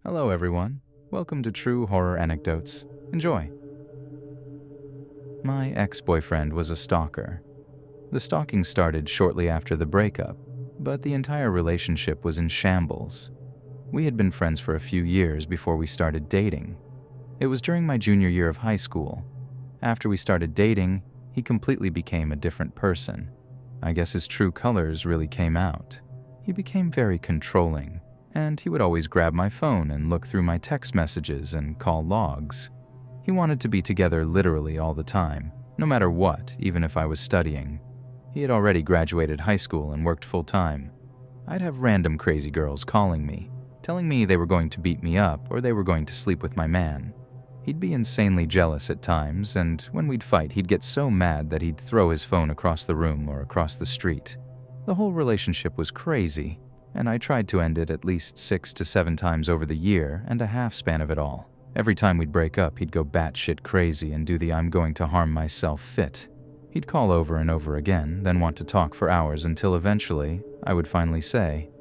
Hello everyone, welcome to True Horror Anecdotes. Enjoy. My ex-boyfriend was a stalker. The stalking started shortly after the breakup, but the entire relationship was in shambles. We had been friends for a few years before we started dating. It was during my junior year of high school. After we started dating, he completely became a different person. I guess his true colors really came out. He became very controlling, and he would always grab my phone and look through my text messages and call logs. He wanted to be together literally all the time, no matter what, even if I was studying. He had already graduated high school and worked full-time. I'd have random crazy girls calling me, telling me they were going to beat me up or they were going to sleep with my man. He'd be insanely jealous at times, and when we'd fight, he'd get so mad that he'd throw his phone across the room or across the street. The whole relationship was crazy, and I tried to end it at least 6 to 7 times over the year and a half span of it all. Every time we'd break up, he'd go batshit crazy and do the I'm going to harm myself fit. He'd call over and over again, then want to talk for hours until eventually I would finally say,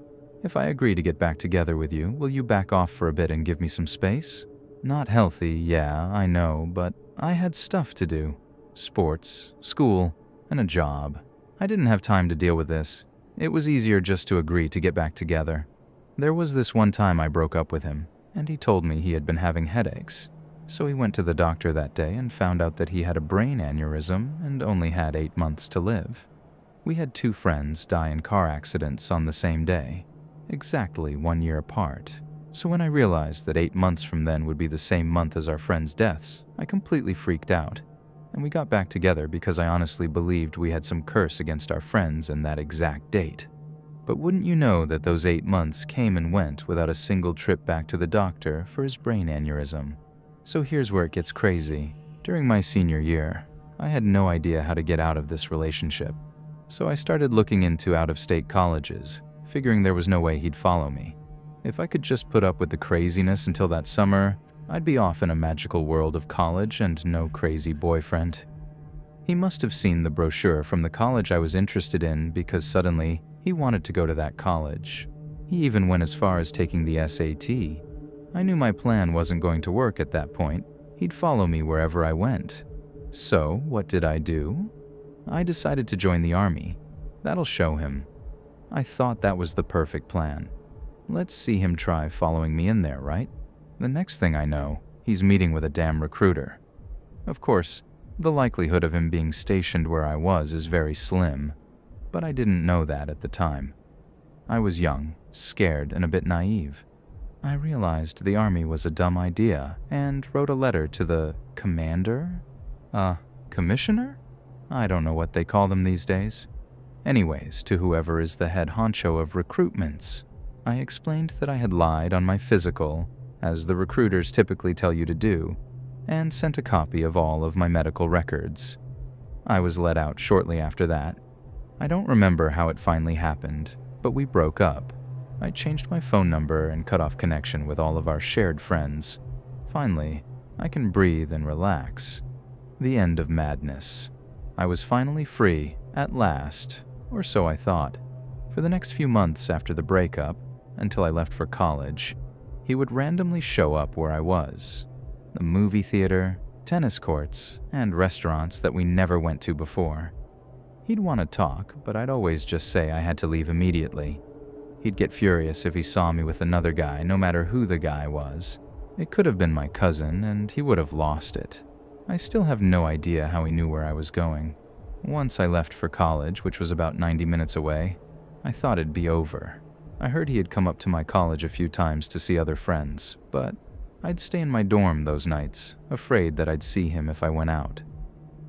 "If I agree to get back together with you, will you back off for a bit and give me some space?" Not healthy, yeah, I know, but I had stuff to do. Sports, school, and a job. I didn't have time to deal with this. It was easier just to agree to get back together. There was this one time I broke up with him, and he told me he had been having headaches. So he went to the doctor that day and found out that he had a brain aneurysm and only had 8 months to live. We had 2 friends die in car accidents on the same day, exactly 1 year apart. So when I realized that 8 months from then would be the same month as our friends' deaths, I completely freaked out. And we got back together because I honestly believed we had some curse against our friends and that exact date. But wouldn't you know that those 8 months came and went without a single trip back to the doctor for his brain aneurysm? So here's where it gets crazy. During my senior year, I had no idea how to get out of this relationship. So I started looking into out-of-state colleges, figuring there was no way he'd follow me. If I could just put up with the craziness until that summer, I'd be off in a magical world of college and no crazy boyfriend. He must have seen the brochure from the college I was interested in because suddenly he wanted to go to that college. He even went as far as taking the SAT. I knew my plan wasn't going to work at that point. He'd follow me wherever I went. So, what did I do? I decided to join the army. That'll show him. I thought that was the perfect plan. Let's see him try following me in there, right? The next thing I know, he's meeting with a damn recruiter. Of course, the likelihood of him being stationed where I was is very slim, but I didn't know that at the time. I was young, scared, and a bit naive. I realized the army was a dumb idea and wrote a letter to the commander? Commissioner? I don't know what they call them these days. Anyways, to whoever is the head honcho of recruitments. I explained that I had lied on my physical, as the recruiters typically tell you to do, and sent a copy of all of my medical records. I was let out shortly after that. I don't remember how it finally happened, but we broke up. I changed my phone number and cut off connection with all of our shared friends. Finally, I can breathe and relax. The end of madness. I was finally free, at last, or so I thought. For the next few months after the breakup, until I left for college, he would randomly show up where I was. The movie theater, tennis courts, and restaurants that we never went to before. He'd want to talk, but I'd always just say I had to leave immediately. He'd get furious if he saw me with another guy, no matter who the guy was. It could have been my cousin, and he would have lost it. I still have no idea how he knew where I was going. Once I left for college, which was about 90 minutes away, I thought it'd be over. I heard he had come up to my college a few times to see other friends, but I'd stay in my dorm those nights, afraid that I'd see him if I went out.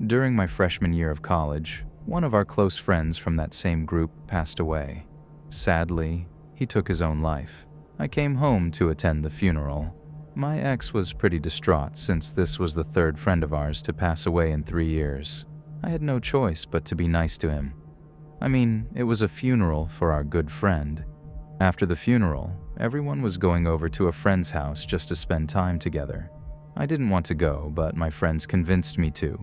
During my freshman year of college, one of our close friends from that same group passed away. Sadly, he took his own life. I came home to attend the funeral. My ex was pretty distraught since this was the 3rd friend of ours to pass away in 3 years. I had no choice but to be nice to him. I mean, it was a funeral for our good friend. After the funeral, everyone was going over to a friend's house just to spend time together. I didn't want to go, but my friends convinced me to.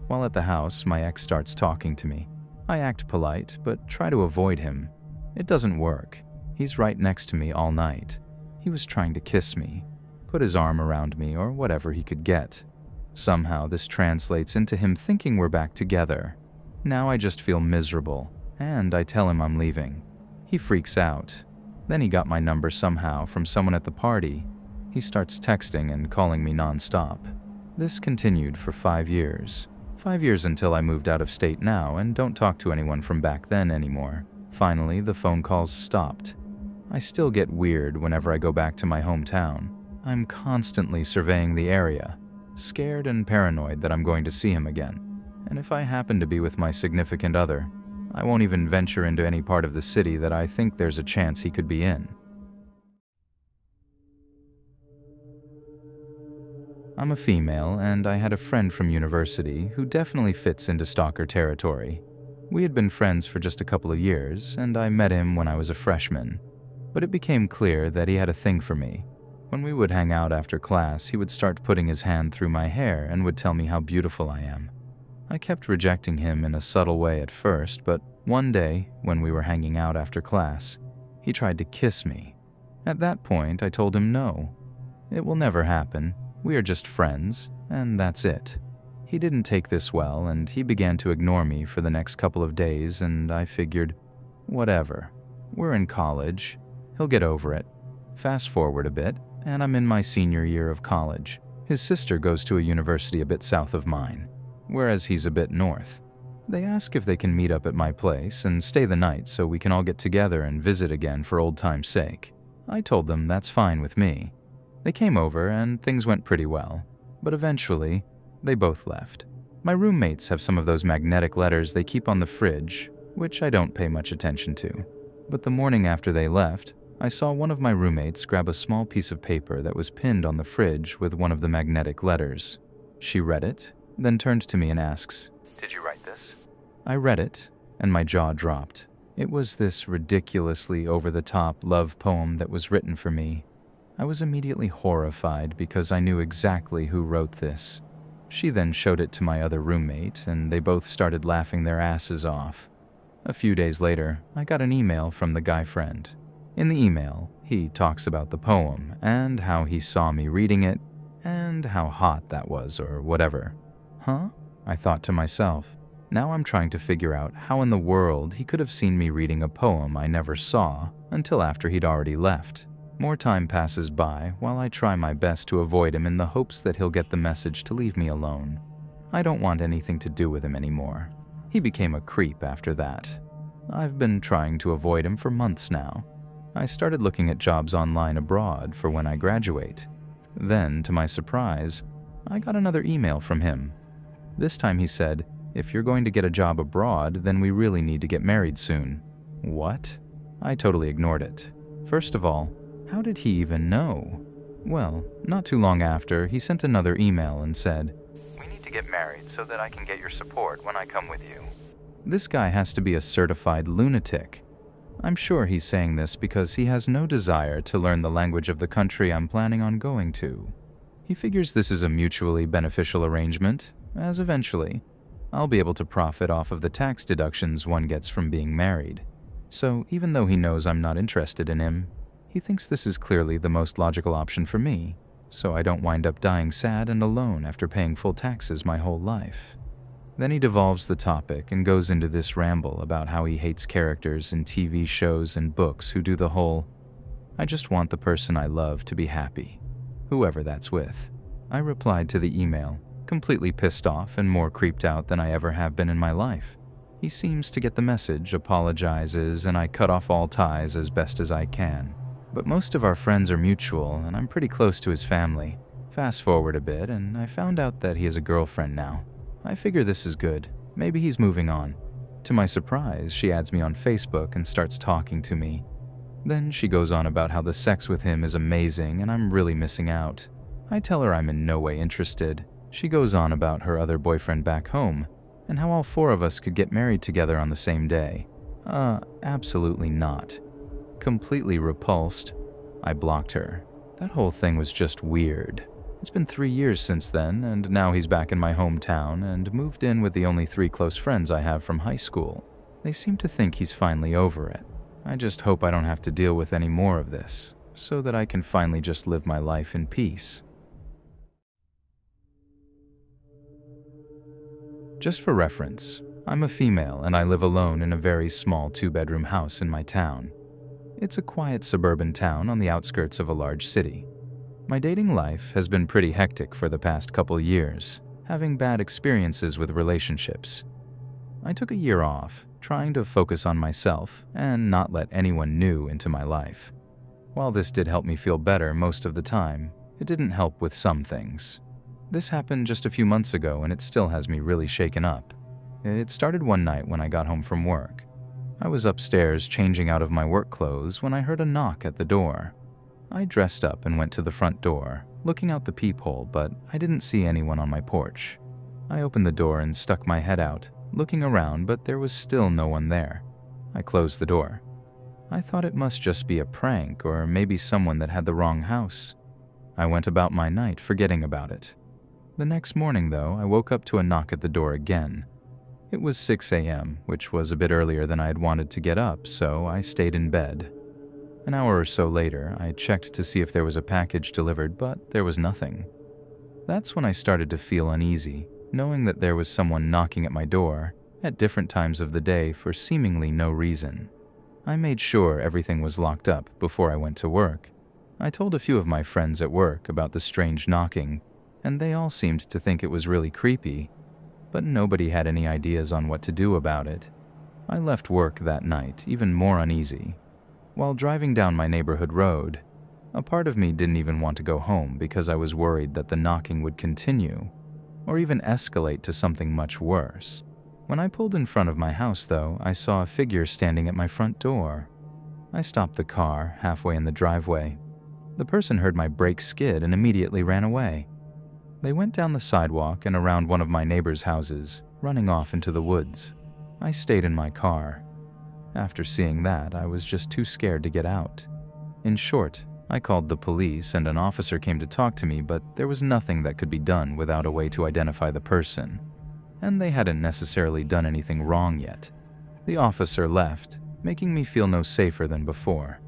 While at the house, my ex starts talking to me. I act polite, but try to avoid him. It doesn't work. He's right next to me all night. He was trying to kiss me, put his arm around me, or whatever he could get. Somehow this translates into him thinking we're back together. Now I just feel miserable, and I tell him I'm leaving. He freaks out. Then he got my number somehow from someone at the party. He starts texting and calling me nonstop. This continued for 5 years. 5 years until I moved out of state now and don't talk to anyone from back then anymore. Finally, the phone calls stopped. I still get weird whenever I go back to my hometown. I'm constantly surveying the area, scared and paranoid that I'm going to see him again. And if I happen to be with my significant other, I won't even venture into any part of the city that I think there's a chance he could be in. I'm a female, and I had a friend from university who definitely fits into stalker territory. We had been friends for just a couple of years, and I met him when I was a freshman. But it became clear that he had a thing for me. When we would hang out after class, he would start putting his hand through my hair and would tell me how beautiful I am. I kept rejecting him in a subtle way at first, but one day, when we were hanging out after class, he tried to kiss me. At that point, I told him no. It will never happen. We are just friends, and that's it. He didn't take this well, and he began to ignore me for the next couple of days, and I figured, whatever. We're in college. He'll get over it. Fast forward a bit, and I'm in my senior year of college. His sister goes to a university a bit south of mine, whereas he's a bit north. They ask if they can meet up at my place and stay the night so we can all get together and visit again for old time's sake. I told them that's fine with me. They came over and things went pretty well, but eventually, they both left. My roommates have some of those magnetic letters they keep on the fridge, which I don't pay much attention to. But the morning after they left, I saw one of my roommates grab a small piece of paper that was pinned on the fridge with one of the magnetic letters. She read it, then turned to me and asks, "Did you write this?" I read it, and my jaw dropped. It was this ridiculously over-the-top love poem that was written for me. I was immediately horrified because I knew exactly who wrote this. She then showed it to my other roommate, and they both started laughing their asses off. A few days later, I got an email from the guy friend. In the email, he talks about the poem and how he saw me reading it and how hot that was or whatever. Huh? I thought to myself. Now I'm trying to figure out how in the world he could have seen me reading a poem I never saw until after he'd already left. More time passes by while I try my best to avoid him in the hopes that he'll get the message to leave me alone. I don't want anything to do with him anymore. He became a creep after that. I've been trying to avoid him for months now. I started looking at jobs online abroad for when I graduate. Then, to my surprise, I got another email from him. This time he said, "If you're going to get a job abroad, then we really need to get married soon." What? I totally ignored it. First of all, how did he even know? Well, not too long after, he sent another email and said, "We need to get married so that I can get your support when I come with you." This guy has to be a certified lunatic. I'm sure he's saying this because he has no desire to learn the language of the country I'm planning on going to. He figures this is a mutually beneficial arrangement, as eventually, I'll be able to profit off of the tax deductions one gets from being married. So even though he knows I'm not interested in him, he thinks this is clearly the most logical option for me, so I don't wind up dying sad and alone after paying full taxes my whole life. Then he devolves the topic and goes into this ramble about how he hates characters in TV shows and books who do the whole, "I just want the person I love to be happy," whoever that's with. I replied to the email, completely pissed off and more creeped out than I ever have been in my life. He seems to get the message, apologizes, and I cut off all ties as best as I can. But most of our friends are mutual, and I'm pretty close to his family. Fast forward a bit, and I found out that he has a girlfriend now. I figure this is good. Maybe he's moving on. To my surprise, she adds me on Facebook and starts talking to me. Then she goes on about how the sex with him is amazing and I'm really missing out. I tell her I'm in no way interested. She goes on about her other boyfriend back home and how all 4 of us could get married together on the same day. Absolutely not. Completely repulsed, I blocked her. That whole thing was just weird. It's been 3 years since then, and now he's back in my hometown and moved in with the only 3 close friends I have from high school. They seem to think he's finally over it. I just hope I don't have to deal with any more of this. so that I can finally just live my life in peace. Just for reference, I'm a female and I live alone in a very small 2-bedroom house in my town. It's a quiet suburban town on the outskirts of a large city. My dating life has been pretty hectic for the past couple years, having bad experiences with relationships. I took a year off, trying to focus on myself and not let anyone new into my life. While this did help me feel better most of the time, it didn't help with some things. This happened just a few months ago and it still has me really shaken up. It started one night when I got home from work. I was upstairs changing out of my work clothes when I heard a knock at the door. I dressed up and went to the front door, looking out the peephole, but I didn't see anyone on my porch. I opened the door and stuck my head out, looking around, but there was still no one there. I closed the door. I thought it must just be a prank or maybe someone that had the wrong house. I went about my night forgetting about it. The next morning, though, I woke up to a knock at the door again. It was 6 a.m., which was a bit earlier than I had wanted to get up, so I stayed in bed. An hour or so later, I checked to see if there was a package delivered, but there was nothing. That's when I started to feel uneasy, knowing that there was someone knocking at my door at different times of the day for seemingly no reason. I made sure everything was locked up before I went to work. I told a few of my friends at work about the strange knocking, and they all seemed to think it was really creepy, but nobody had any ideas on what to do about it. I left work that night even more uneasy. While driving down my neighborhood road, a part of me didn't even want to go home because I was worried that the knocking would continue, or even escalate to something much worse. When I pulled in front of my house, though, I saw a figure standing at my front door. I stopped the car halfway in the driveway. The person heard my brake skid and immediately ran away. They went down the sidewalk and around one of my neighbor's houses, running off into the woods. I stayed in my car. After seeing that, I was just too scared to get out. In short, I called the police and an officer came to talk to me, but there was nothing that could be done without a way to identify the person. And they hadn't necessarily done anything wrong yet. The officer left, making me feel no safer than before.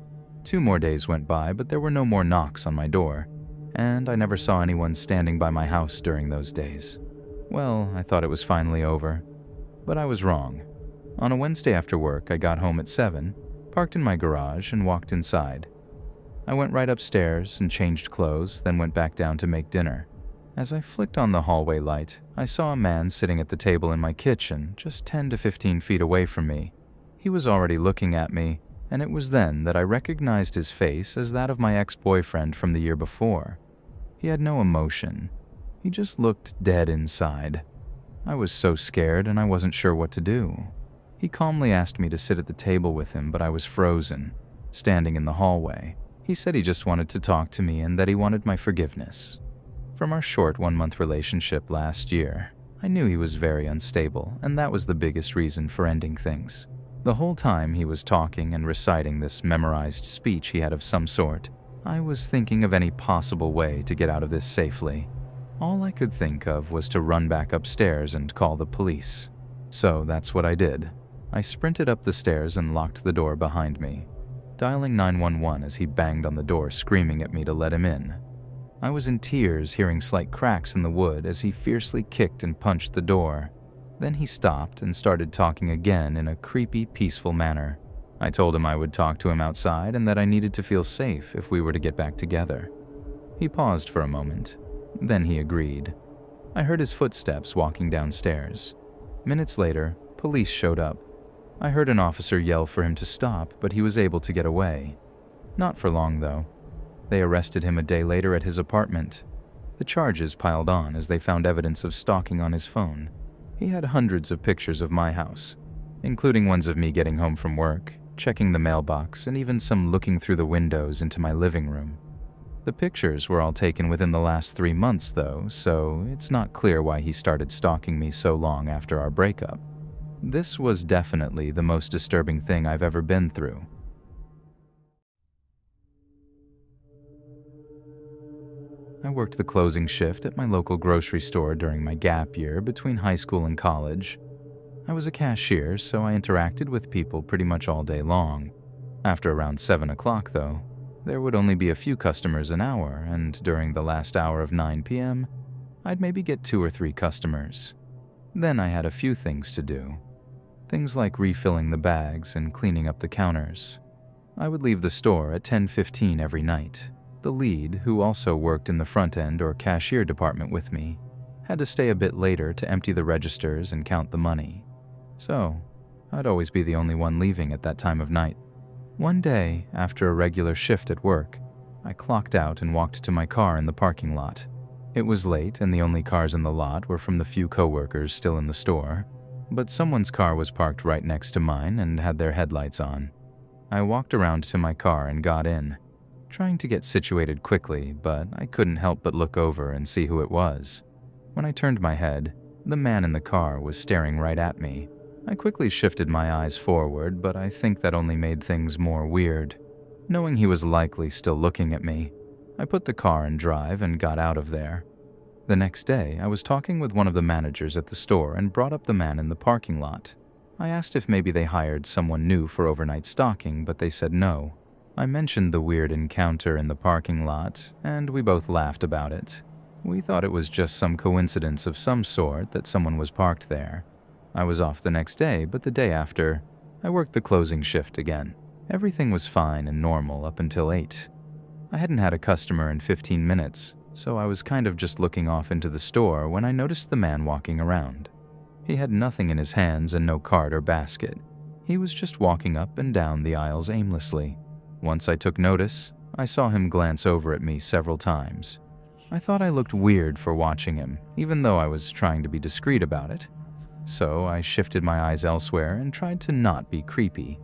2 more days went by, but there were no more knocks on my door, and I never saw anyone standing by my house during those days. Well, I thought it was finally over, but I was wrong. On a Wednesday after work, I got home at 7, parked in my garage, and walked inside. I went right upstairs and changed clothes, then went back down to make dinner. As I flicked on the hallway light, I saw a man sitting at the table in my kitchen, just 10 to 15 feet away from me. He was already looking at me, and it was then that I recognized his face as that of my ex-boyfriend from the year before. He had no emotion. He just looked dead inside. I was so scared and I wasn't sure what to do. He calmly asked me to sit at the table with him, but I was frozen, standing in the hallway. He said he just wanted to talk to me and that he wanted my forgiveness. From our short 1-month relationship last year, I knew he was very unstable, and that was the biggest reason for ending things. The whole time he was talking and reciting this memorized speech he had of some sort, I was thinking of any possible way to get out of this safely. All I could think of was to run back upstairs and call the police. So that's what I did. I sprinted up the stairs and locked the door behind me, dialing 911 as he banged on the door, screaming at me to let him in. I was in tears, hearing slight cracks in the wood as he fiercely kicked and punched the door. Then he stopped and started talking again in a creepy, peaceful manner. I told him I would talk to him outside and that I needed to feel safe if we were to get back together. He paused for a moment. Then he agreed. I heard his footsteps walking downstairs. Minutes later, police showed up. I heard an officer yell for him to stop, but he was able to get away. Not for long, though. They arrested him a day later at his apartment. The charges piled on as they found evidence of stalking on his phone. He had hundreds of pictures of my house, including ones of me getting home from work, checking the mailbox, and even some looking through the windows into my living room. The pictures were all taken within the last 3 months, though, so it's not clear why he started stalking me so long after our breakup. This was definitely the most disturbing thing I've ever been through. I worked the closing shift at my local grocery store during my gap year between high school and college. I was a cashier, so I interacted with people pretty much all day long. After around 7 o'clock, though, There would only be a few customers an hour, and during the last hour of 9 p.m., I'd maybe get 2 or 3 customers. Then I had a few things to do. Things like refilling the bags and cleaning up the counters. I would leave the store at 10:15 every night. The lead, who also worked in the front end or cashier department with me, had to stay a bit later to empty the registers and count the money. So, I'd always be the only one leaving at that time of night. One day, after a regular shift at work, I clocked out and walked to my car in the parking lot. It was late and the only cars in the lot were from the few coworkers still in the store, but someone's car was parked right next to mine and had their headlights on. I walked around to my car and got in, trying to get situated quickly, but I couldn't help but look over and see who it was. When I turned my head, the man in the car was staring right at me. I quickly shifted my eyes forward, but I think that only made things more weird. Knowing he was likely still looking at me, I put the car in drive and got out of there. The next day, I was talking with one of the managers at the store and brought up the man in the parking lot. I asked if maybe they hired someone new for overnight stalking, but they said no. I mentioned the weird encounter in the parking lot, and we both laughed about it. We thought it was just some coincidence of some sort that someone was parked there. I was off the next day, but the day after, I worked the closing shift again. Everything was fine and normal up until 8. I hadn't had a customer in 15 minutes, so I was kind of just looking off into the store when I noticed the man walking around. He had nothing in his hands and no cart or basket. He was just walking up and down the aisles aimlessly. Once I took notice, I saw him glance over at me several times. I thought I looked weird for watching him, even though I was trying to be discreet about it. So I shifted my eyes elsewhere and tried to not be creepy.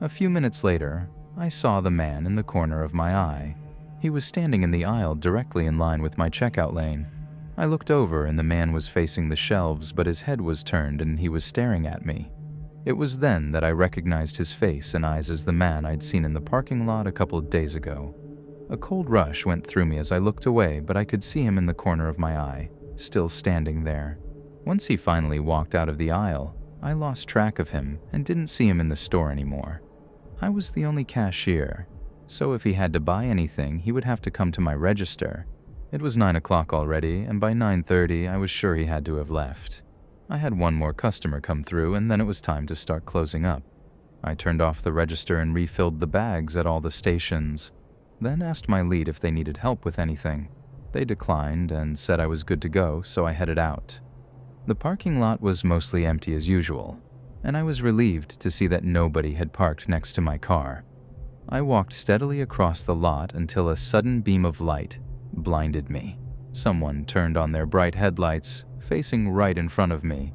A few minutes later, I saw the man in the corner of my eye. He was standing in the aisle directly in line with my checkout lane. I looked over and the man was facing the shelves, but his head was turned and he was staring at me. It was then that I recognized his face and eyes as the man I'd seen in the parking lot a couple of days ago. A cold rush went through me as I looked away, but I could see him in the corner of my eye, still standing there. Once he finally walked out of the aisle, I lost track of him and didn't see him in the store anymore. I was the only cashier, so if he had to buy anything, he would have to come to my register. It was 9 o'clock already, and by 9:30 I was sure he had to have left. I had one more customer come through, and then it was time to start closing up. I turned off the register and refilled the bags at all the stations, then asked my lead if they needed help with anything. They declined and said I was good to go, so I headed out. The parking lot was mostly empty as usual, and I was relieved to see that nobody had parked next to my car. I walked steadily across the lot until a sudden beam of light blinded me. Someone turned on their bright headlights, facing right in front of me.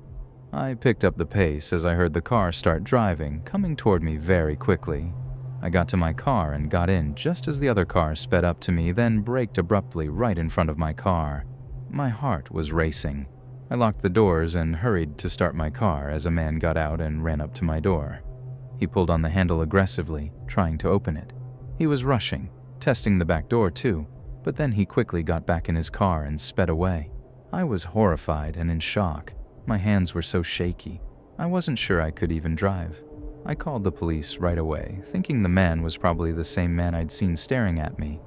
I picked up the pace as I heard the car start driving, coming toward me very quickly. I got to my car and got in just as the other car sped up to me, then braked abruptly right in front of my car. My heart was racing. I locked the doors and hurried to start my car as a man got out and ran up to my door. He pulled on the handle aggressively, trying to open it. He was rushing, testing the back door too, but then he quickly got back in his car and sped away. I was horrified and in shock. My hands were so shaky. I wasn't sure I could even drive. I called the police right away, thinking the man was probably the same man I'd seen staring at me.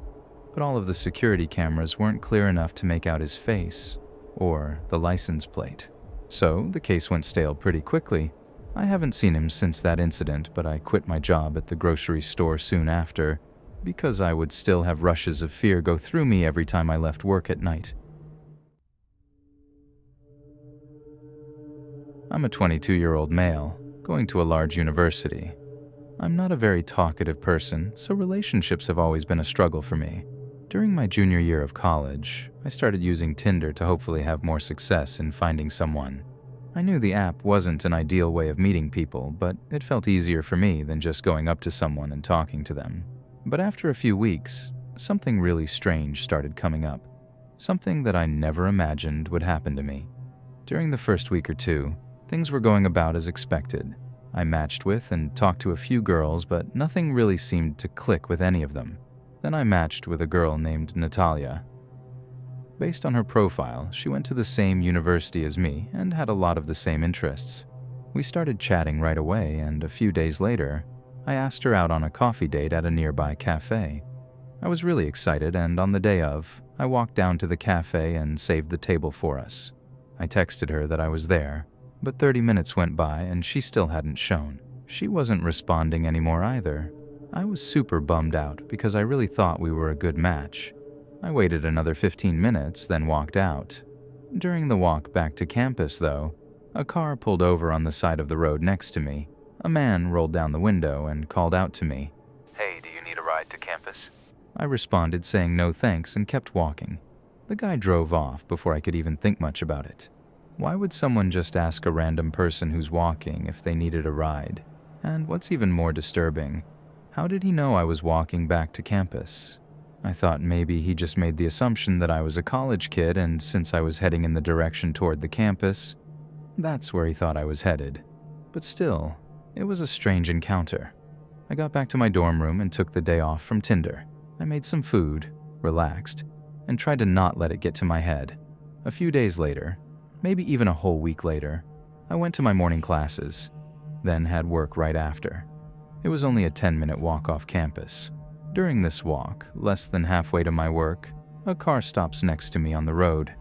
But all of the security cameras weren't clear enough to make out his face or the license plate. So the case went stale pretty quickly. I haven't seen him since that incident, but I quit my job at the grocery store soon after because I would still have rushes of fear go through me every time I left work at night. I'm a 22-year-old male, going to a large university. I'm not a very talkative person, so relationships have always been a struggle for me. During my junior year of college, I started using Tinder to hopefully have more success in finding someone. I knew the app wasn't an ideal way of meeting people, but it felt easier for me than just going up to someone and talking to them. But after a few weeks, something really strange started coming up. Something that I never imagined would happen to me. During the first week or two, things were going about as expected. I matched with and talked to a few girls, but nothing really seemed to click with any of them. Then I matched with a girl named Natalia. Based on her profile, she went to the same university as me and had a lot of the same interests. We started chatting right away, and a few days later, I asked her out on a coffee date at a nearby cafe. I was really excited, and on the day of, I walked down to the cafe and saved the table for us. I texted her that I was there, but 30 minutes went by and she still hadn't shown. She wasn't responding anymore either. I was super bummed out because I really thought we were a good match. I waited another 15 minutes, then walked out. During the walk back to campus, though, a car pulled over on the side of the road next to me. A man rolled down the window and called out to me. "Hey, do you need a ride to campus?" I responded saying no thanks and kept walking. The guy drove off before I could even think much about it. Why would someone just ask a random person who's walking if they needed a ride? And what's even more disturbing, how did he know I was walking back to campus? I thought maybe he just made the assumption that I was a college kid, and since I was heading in the direction toward the campus, that's where he thought I was headed. But still, it was a strange encounter. I got back to my dorm room and took the day off from Tinder. I made some food, relaxed, and tried to not let it get to my head. A few days later, maybe even a whole week later, I went to my morning classes, then had work right after. It was only a 10-minute walk off campus. During this walk, less than halfway to my work, a car stops next to me on the road.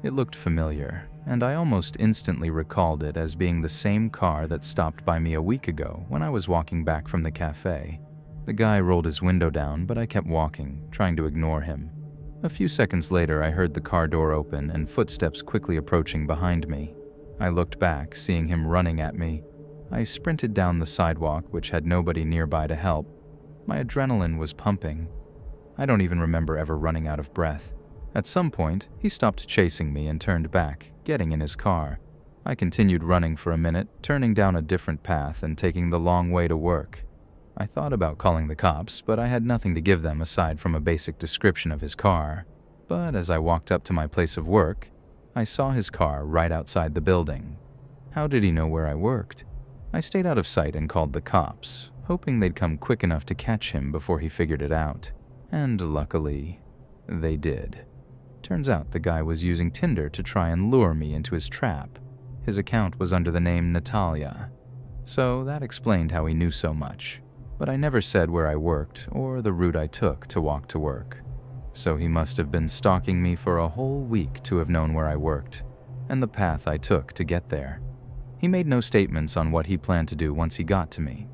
It looked familiar, and I almost instantly recalled it as being the same car that stopped by me a week ago when I was walking back from the cafe. The guy rolled his window down, but I kept walking, trying to ignore him. A few seconds later, I heard the car door open and footsteps quickly approaching behind me. I looked back, seeing him running at me. I sprinted down the sidewalk, which had nobody nearby to help. My adrenaline was pumping. I don't even remember ever running out of breath. At some point, he stopped chasing me and turned back, getting in his car. I continued running for a minute, turning down a different path and taking the long way to work. I thought about calling the cops, but I had nothing to give them aside from a basic description of his car. But as I walked up to my place of work, I saw his car right outside the building. How did he know where I worked? I stayed out of sight and called the cops, hoping they'd come quick enough to catch him before he figured it out. And luckily, they did. Turns out the guy was using Tinder to try and lure me into his trap. His account was under the name Natalia. So that explained how he knew so much. But I never said where I worked or the route I took to walk to work. So he must have been stalking me for a whole week to have known where I worked and the path I took to get there. He made no statements on what he planned to do once he got to me,